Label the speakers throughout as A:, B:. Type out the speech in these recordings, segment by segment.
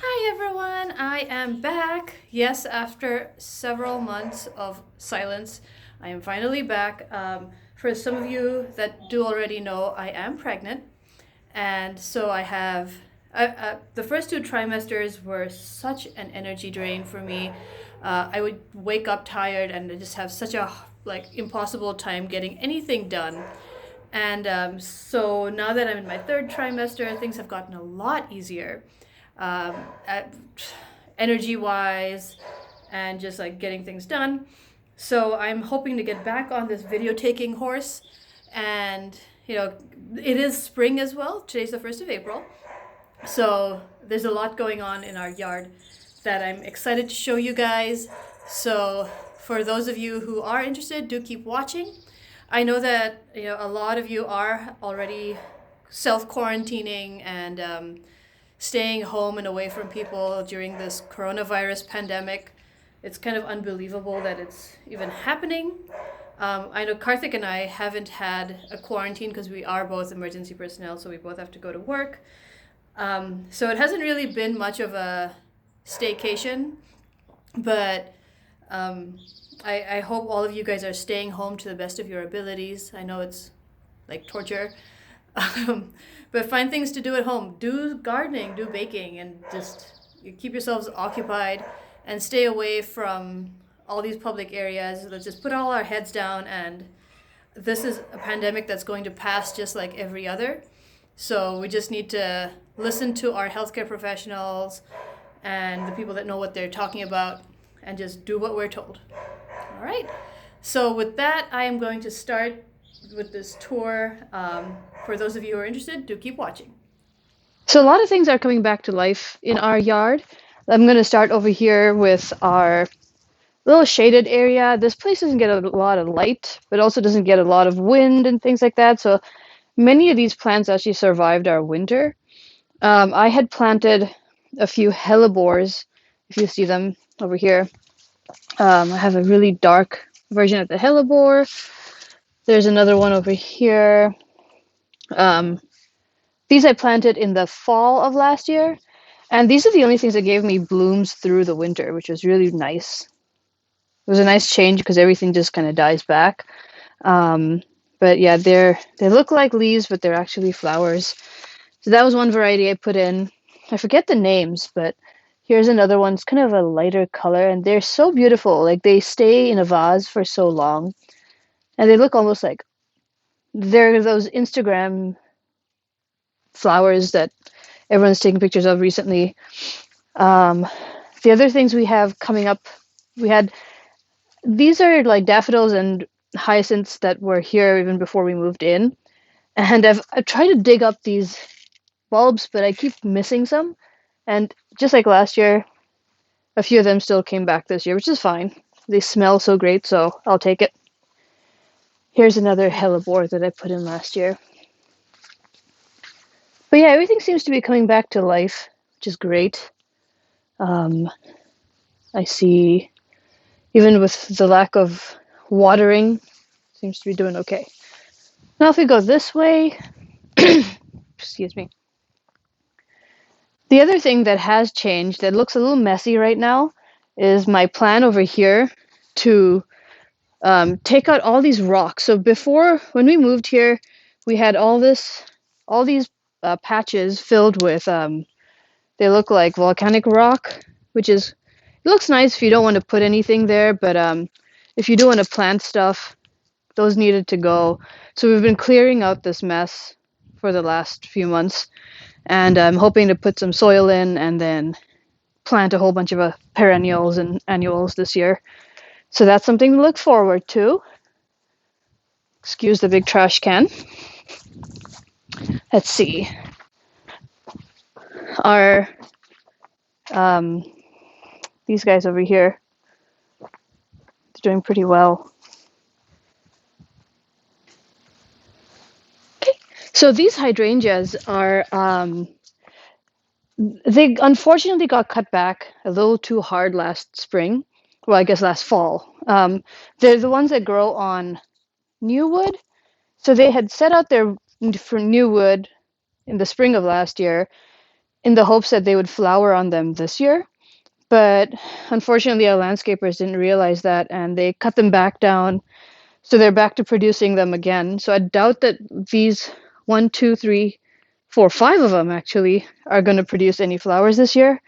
A: Hi everyone, I am back. Yes, after several months of silence, I am finally back. For some of you that do already know, I am pregnant, and so I have. The first two trimesters were such an energy drain for me. I would wake up tired and I just have such a impossible time getting anything done. And so now that I'm in my third trimester, things have gotten a lot easier, um, energy wise, and just like getting things done. So I'm hoping to get back on this video taking horse. And, it is spring as well. Today's the 1st of April. So there's a lot going on in our yard that I'm excited to show you guys. So for those of you who are interested, do keep watching. I know that a lot of you are already self quarantining and staying home and away from people during this coronavirus pandemic. It's kind of unbelievable that it's even happening. I know Karthik and I haven't had a quarantine because we are both emergency personnel, so we both have to go to work. So it hasn't really been much of a staycation, but I hope all of you guys are staying home to the best of your abilities. I know it's like torture, but find things to do at home. Do gardening, do baking, and just keep yourselves occupied and stay away from all these public areas. Let's just put all our heads down, and this is a pandemic that's going to pass just like every other. So we just need to listen to our healthcare professionals and the people that know what they're talking about and just do what we're told. All right. So with that, I am going to start with this tour. For those of you who are interested, do keep watching.
B: So a lot of things are coming back to life in our yard. I'm going to start over here with our little shaded area. This place doesn't get a lot of light, but also doesn't get a lot of wind and things like that. So many of these plants actually survived our winter. I had planted a few hellebores, if you see them over here. I have a really dark version of the hellebore. There's another one over here. Um, these I planted in the fall of last year. And these are the only things that gave me blooms through the winter, which was really nice. It was a nice change because everything just kind of dies back. Um, but yeah, they look like leaves, but they're actually flowers. So that was one variety I put in. I forget the names, but here's another one. It's kind of a lighter color, and they're so beautiful. Like they stay in a vase for so long, and they look almost like they're those Instagram flowers that everyone's taking pictures of recently. Um, the other things we have coming up, we had these are like daffodils and hyacinths that were here even before we moved in. And I've tried to dig up these bulbs, but I keep missing some. And just like last year, a few of them still came back this year, which is fine. They smell so great, so I'll take it. Here's another hellebore that I put in last year. But yeah, everything seems to be coming back to life, which is great. Um, I see, even with the lack of watering, seems to be doing okay. Now if we go this way, excuse me. The other thing that has changed that looks a little messy right now is my plan over here to take out all these rocks. So before, when we moved here, we had all these patches filled with, they look like volcanic rock, which is, it looks nice if you don't want to put anything there, but if you do want to plant stuff, those needed to go. So we've been clearing out this mess for the last few months, and I'm hoping to put some soil in and then plant a whole bunch of perennials and annuals this year. So that's something to look forward to. Excuse the big trash can. Let's see. Our um, these guys over here, they're doing pretty well. So these hydrangeas are they unfortunately got cut back a little too hard last spring. Well, I guess last fall. They're the ones that grow on new wood. So they had set out their for new wood in the spring of last year, in the hopes that they would flower on them this year. But unfortunately, our landscapers didn't realize that and they cut them back down. So they're back to producing them again. So I doubt that these one, two, three, four, five of them actually are going to produce any flowers this year.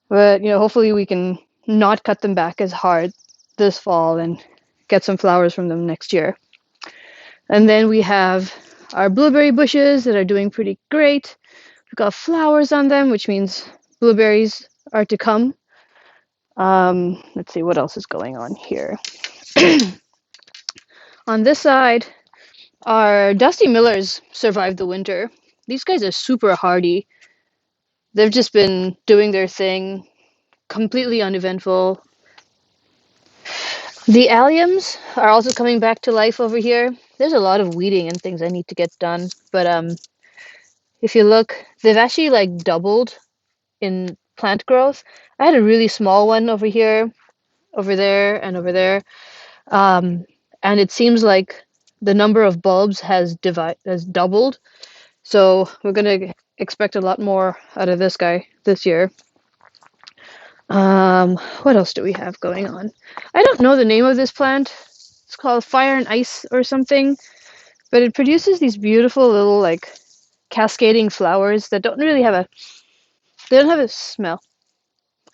B: But, hopefully we can not cut them back as hard this fall and get some flowers from them next year. And then we have our blueberry bushes that are doing pretty great. We've got flowers on them, which means blueberries are to come. Let's see what else is going on here. On this side, our Dusty Millers survived the winter. These guys are super hardy. They've just been doing their thing, completely uneventful. The alliums are also coming back to life over here. There's a lot of weeding and things I need to get done, but if you look, they've actually like doubled in plant growth. I had a really small one over here, over there, and over there. And it seems like the number of bulbs has doubled. So we're gonna expect a lot more out of this guy this year. What else do we have going on? I don't know the name of this plant. It's called Fire and Ice or something, but it produces these beautiful little like cascading flowers that they don't have a smell.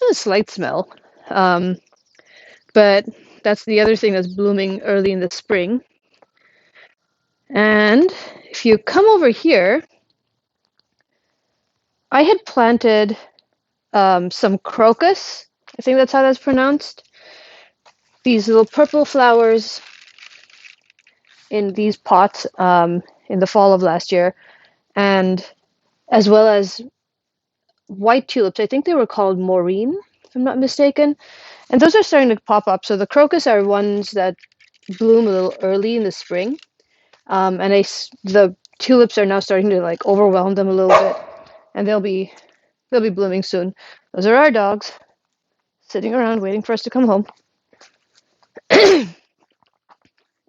B: A slight smell. But that's the other thing that's blooming early in the spring. And if you come over here, I had planted some crocus. I think that's how that's pronounced. These little purple flowers in these pots in the fall of last year, and as well as white tulips. I think they were called Maureen, if I'm not mistaken. And those are starting to pop up. So the crocus are ones that bloom a little early in the spring. And the tulips are now starting to like overwhelm them a little bit, and they'll be blooming soon. Those are our dogs sitting around waiting for us to come home.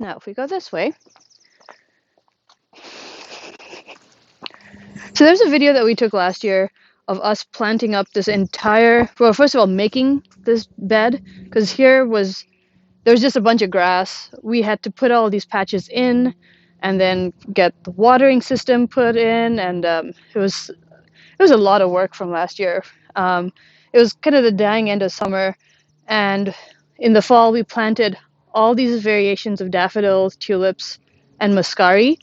B: Now, if we go this way, so there's a video that we took last year of us planting up this entire. Well, first of all, making this bed because there was just a bunch of grass. We had to put all these patches in, and then get the watering system put in, and it was a lot of work from last year. It was kind of the dying end of summer, and in the fall we planted all these variations of daffodils, tulips, and muscari,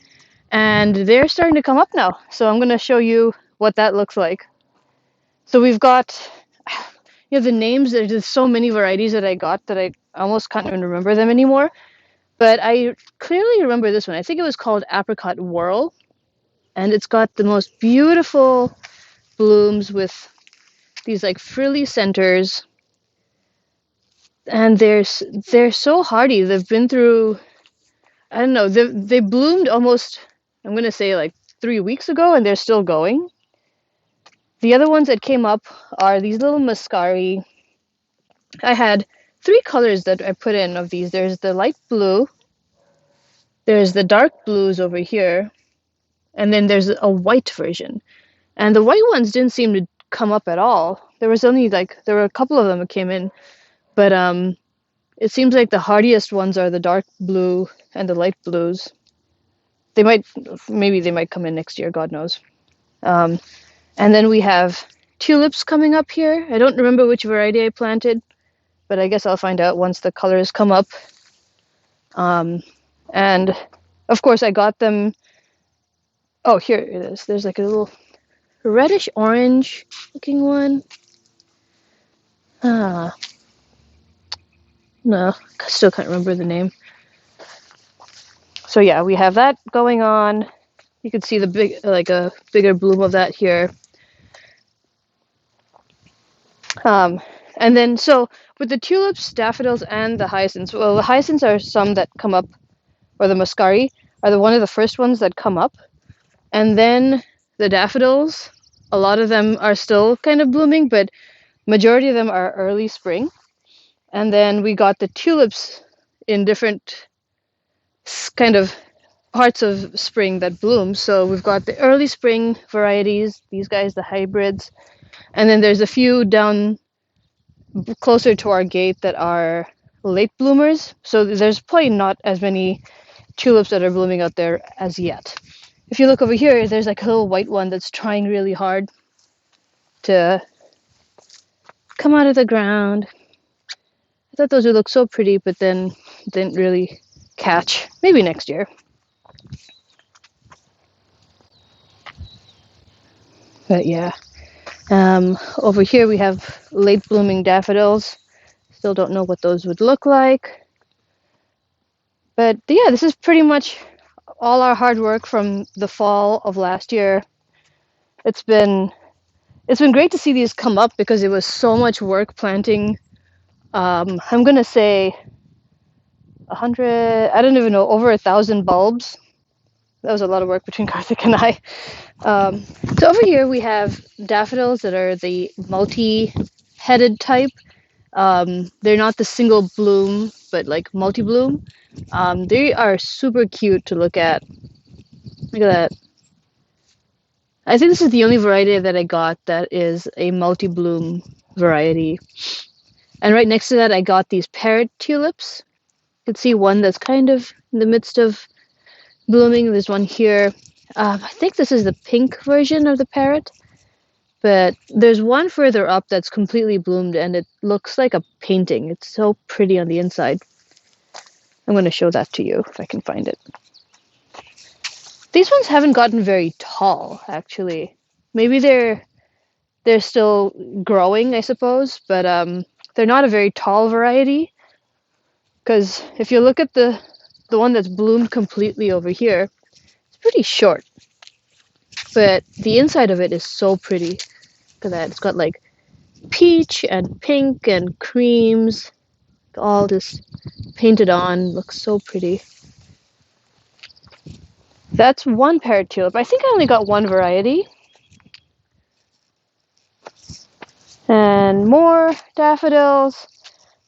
B: and they're starting to come up now. So I'm going to show you what that looks like. So we've got, the names. There's just so many varieties that I got that I almost can't even remember them anymore. But I clearly remember this one. I think it was called Apricot Whirl, and it's got the most beautiful blooms with these like frilly centers, and they're so hardy. They've been through, I don't know, they bloomed almost, I'm gonna say like 3 weeks ago, and they're still going. The other ones that came up are these little muscari. I had 3 colors that I put in of these. There's the light blue, there's the dark blues over here, and then there's a white version. And the white ones didn't seem to come up at all. There were a couple of them that came in, but it seems like the hardiest ones are the dark blue and the light blues. Maybe they might come in next year, God knows. And then we have tulips coming up here. I don't remember which variety I planted, but I guess I'll find out once the colors come up. And of course I got them. Oh, here it is. There's like a little reddish orange looking one. No, I still can't remember the name. So yeah, we have that going on. You can see a bigger bloom of that here. And then so with the tulips, daffodils, and the hyacinths, well, the hyacinths are some that come up, or the muscari are one of the first ones that come up. And then the daffodils, a lot of them are still kind of blooming, but majority of them are early spring. And then we got the tulips in different kind of parts of spring that bloom. So we've got the early spring varieties, these guys, the hybrids, and then there's a few down closer to our gate that are late bloomers. So there's probably not as many tulips that are blooming out there as yet. If you look over here, there's like a little white one that's trying really hard to come out of the ground. I thought those would look so pretty, but then didn't really catch. Maybe next year. But yeah. Over here we have late blooming daffodils. Still don't know what those would look like. But yeah, this is pretty much all our hard work from the fall of last year. It's been great to see these come up because it was so much work planting. I'm gonna say 100. I don't even know, over 1,000 bulbs. That was a lot of work between Karthik and I. So over here we have daffodils that are the multi-headed type. They're not the single bloom, but like multi-bloom. They are super cute to look at. Look at that. I think this is the only variety that I got that is a multi-bloom variety. And right next to that, I got these parrot tulips. You can see one that's kind of in the midst of blooming. There's one here. I think this is the pink version of the parrot. But there's one further up that's completely bloomed and it looks like a painting. It's so pretty on the inside. I'm going to show that to you if I can find it. These ones haven't gotten very tall, actually. Maybe they're still growing, I suppose, but they're not a very tall variety. Because if you look at the one that's bloomed completely over here, it's pretty short. But the inside of it is so pretty. Look at that. It's got like peach and pink and creams, all just painted on. Looks so pretty. That's one parrot tulip. I think I only got one variety. And more daffodils.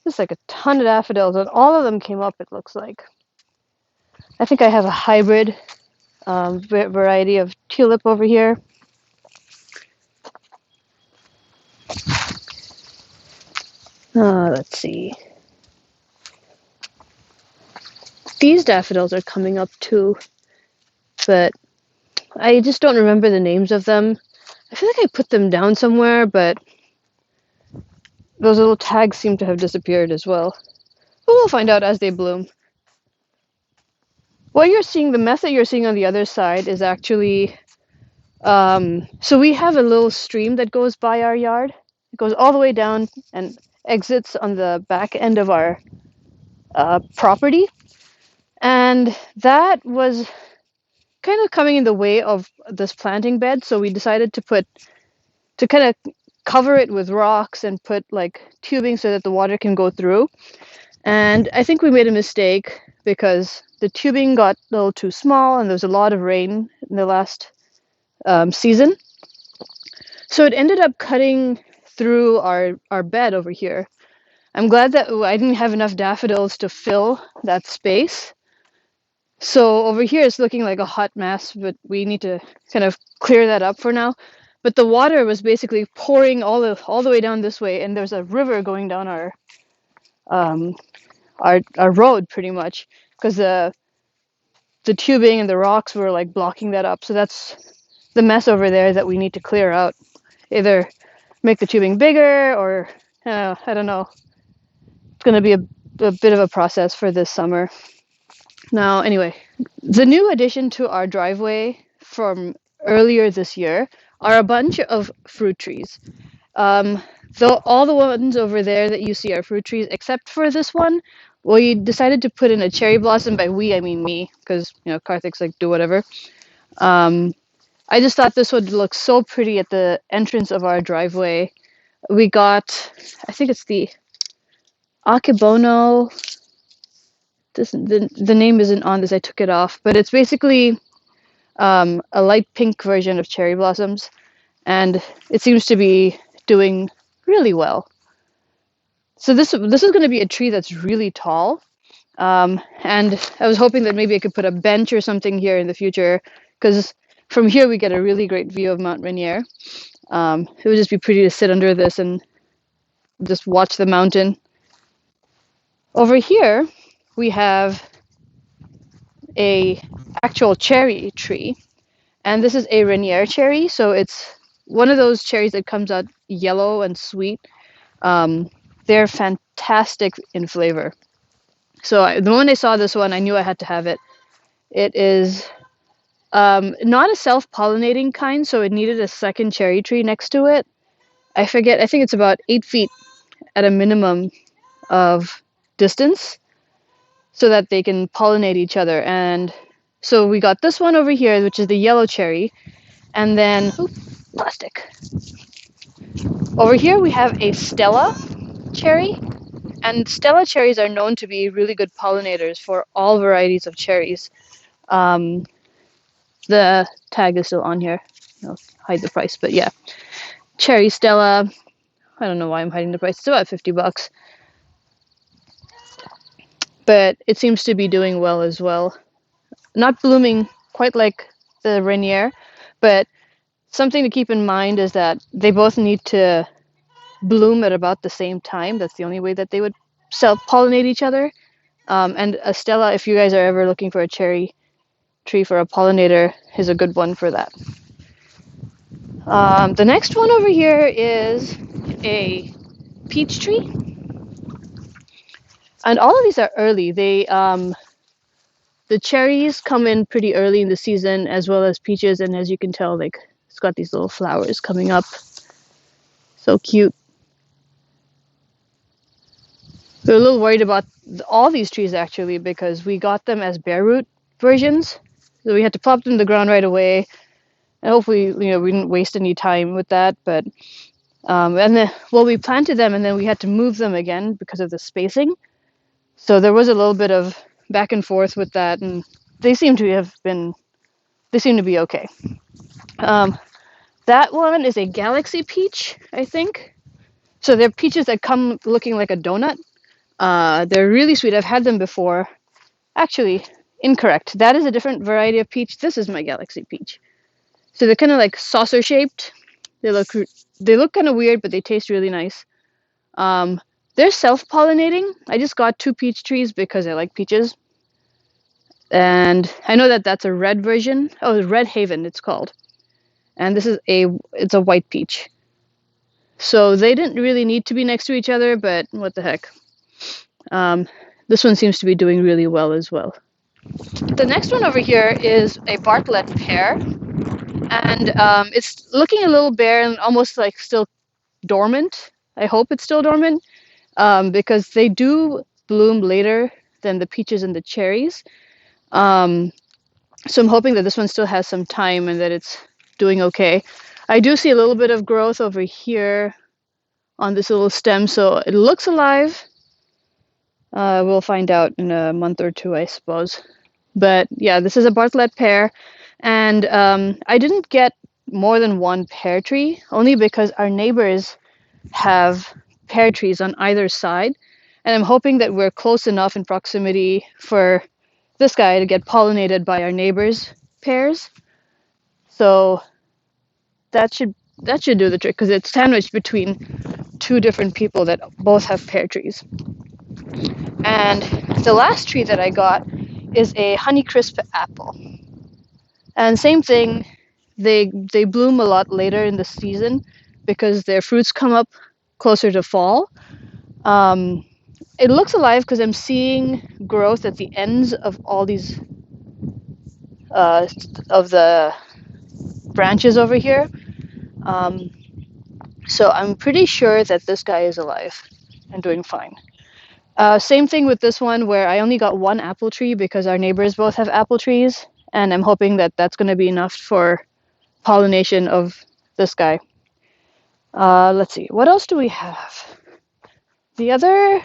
B: There's like a ton of daffodils, and all of them came up, it looks like. I think I have a hybrid variety of tulip over here. Let's see. These daffodils are coming up too, but I just don't remember the names of them. I feel like I put them down somewhere, but those little tags seem to have disappeared as well. But we'll find out as they bloom. What you're seeing, the mess that you're seeing on the other side is actually, so we have a little stream that goes by our yard. It goes all the way down and exits on the back end of our property. And that was kind of coming in the way of this planting bed, so we decided to kind of cover it with rocks and put like tubing so that the water can go through. And I think we made a mistake because the tubing got a little too small and there was a lot of rain in the last season. So it ended up cutting through our bed over here. I'm glad that I didn't have enough daffodils to fill that space. So over here it's looking like a hot mess, but we need to kind of clear that up for now. But the water was basically pouring all the way down this way, and there's a river going down our road pretty much because the tubing and the rocks were like blocking that up. So that's the mess over there that we need to clear out. Either make the tubing bigger or I don't know. It's going to be a bit of a process for this summer. Now, anyway, the new addition to our driveway from earlier this year are a bunch of fruit trees. Though all the ones over there that you see are fruit trees, except for this one, we decided to put in a cherry blossom. By we, I mean me, because Karthik's like, do whatever. I just thought this would look so pretty at the entrance of our driveway. We got, I think it's the Akebono. The name isn't on this, I took it off, but it's basically a light pink version of cherry blossoms, and it seems to be doing really well. So this is going to be a tree that's really tall. And I was hoping that maybe I could put a bench or something here in the future, because from here we get a really great view of Mount Rainier. It would just be pretty to sit under this and just watch the mountain. Over here, we have a actual cherry tree, and this is a Rainier cherry, so it's one of those cherries that comes out yellow and sweet. Um, they're fantastic in flavor. The moment I saw this one, I knew I had to have it. It is not a self-pollinating kind, so it needed a second cherry tree next to it. I forget, I think it's about 8 feet at a minimum of distance so that they can pollinate each other. And so we got this one over here, which is the yellow cherry. And then, plastic. Over here we have a Stella cherry. And Stella cherries are known to be really good pollinators for all varieties of cherries. Um, the tag is still on here. I'll hide the price, but yeah. Cherry Stella. I don't know why I'm hiding the price. It's about $50. But it seems to be doing well as well. Not blooming quite like the Rainier, but something to keep in mind is that they both need to bloom at about the same time. That's the only way that they would self-pollinate each other. And a Stella, if you guys are ever looking for a cherry tree for a pollinator, is a good one for that. The next one over here is a peach tree. And all of these are early. The cherries come in pretty early in the season, as well as peaches, and as you can tell, like it's got these little flowers coming up. So cute. We're a little worried about all these trees actually, because we got them as bare root versions. So we had to plop them in the ground right away. And hopefully, we didn't waste any time with that. But and then, we planted them and then we had to move them again because of the spacing. So there was a little bit of back and forth with that, and they seem to be okay. That one is a galaxy peach, I think. So they're peaches that come looking like a donut. They're really sweet. I've had them before. Actually, incorrect. That is a different variety of peach. This is my galaxy peach. So they're kind of like saucer shaped. They look kind of weird, but they taste really nice. They're self-pollinating. I just got 2 peach trees because I like peaches. And I know that that's a red version. Oh, Red Haven it's called. And it's a white peach. So they didn't really need to be next to each other, but what the heck. This one seems to be doing really well as well. The next one over here is a Bartlett Pear. And it's looking a little bare and almost like still dormant. I hope it's still dormant, because they do bloom later than the peaches and the cherries. So I'm hoping that this one still has some time and that it's doing okay. I do see a little bit of growth over here on this little stem, so it looks alive. We'll find out in a month or two, I suppose. But yeah, this is a Bartlett pear, and I didn't get more than 1 pear tree, only because our neighbors have pear trees on either side, and I'm hoping that we're close enough in proximity for this guy to get pollinated by our neighbors' pears. So that should do the trick, because it's sandwiched between 2 different people that both have pear trees. And the last tree that I got is a Honeycrisp apple. And same thing, they bloom a lot later in the season because their fruits come up closer to fall. It looks alive because I'm seeing growth at the ends of all these of the branches over here. So I'm pretty sure that this guy is alive and doing fine. Same thing with this one, where I only got 1 apple tree because our neighbors both have apple trees, and I'm hoping that that's going to be enough for pollination of this guy. Let's see, what else do we have? The other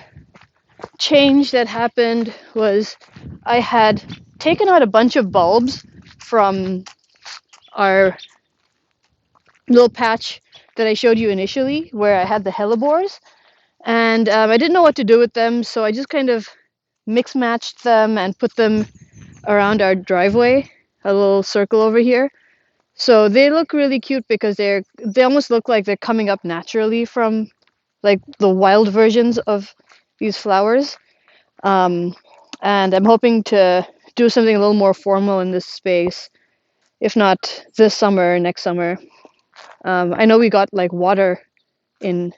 B: change that happened was I had taken out a bunch of bulbs from our little patch that I showed you initially, where I had the hellebores, and I didn't know what to do with them, so I just kind of mix matched them and put them around our driveway, a little circle over here. So they look really cute because they almost look like they're coming up naturally from like the wild versions of these flowers. Um, and I'm hoping to do something a little more formal in this space, if not this summer, next summer. I know we got like water in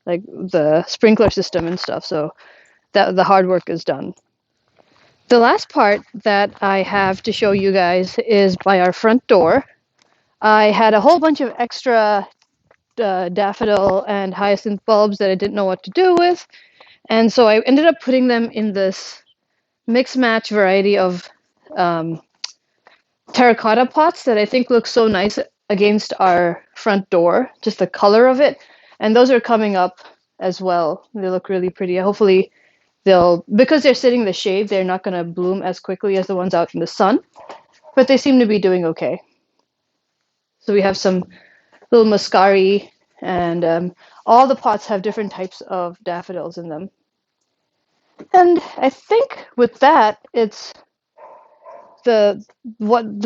B: like the sprinkler system and stuff, so that the hard work is done. The last part that I have to show you guys is by our front door. I had a whole bunch of extra daffodil and hyacinth bulbs that I didn't know what to do with, and so I ended up putting them in this mix match variety of um, terracotta pots that I think look so nice against our front door, just the color of it. And those are coming up as well. They look really pretty. Hopefully because they're sitting in the shade, they're not going to bloom as quickly as the ones out in the sun, but they seem to be doing okay. So we have some little muscari, and all the pots have different types of daffodils in them. And I think with that, it's the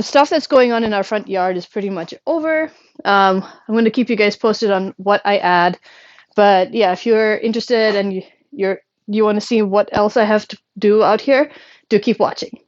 B: stuff that's going on in our front yard is pretty much over. I'm going to keep you guys posted on what I add, but yeah, if you're interested and you want to see what else I have to do out here, do keep watching.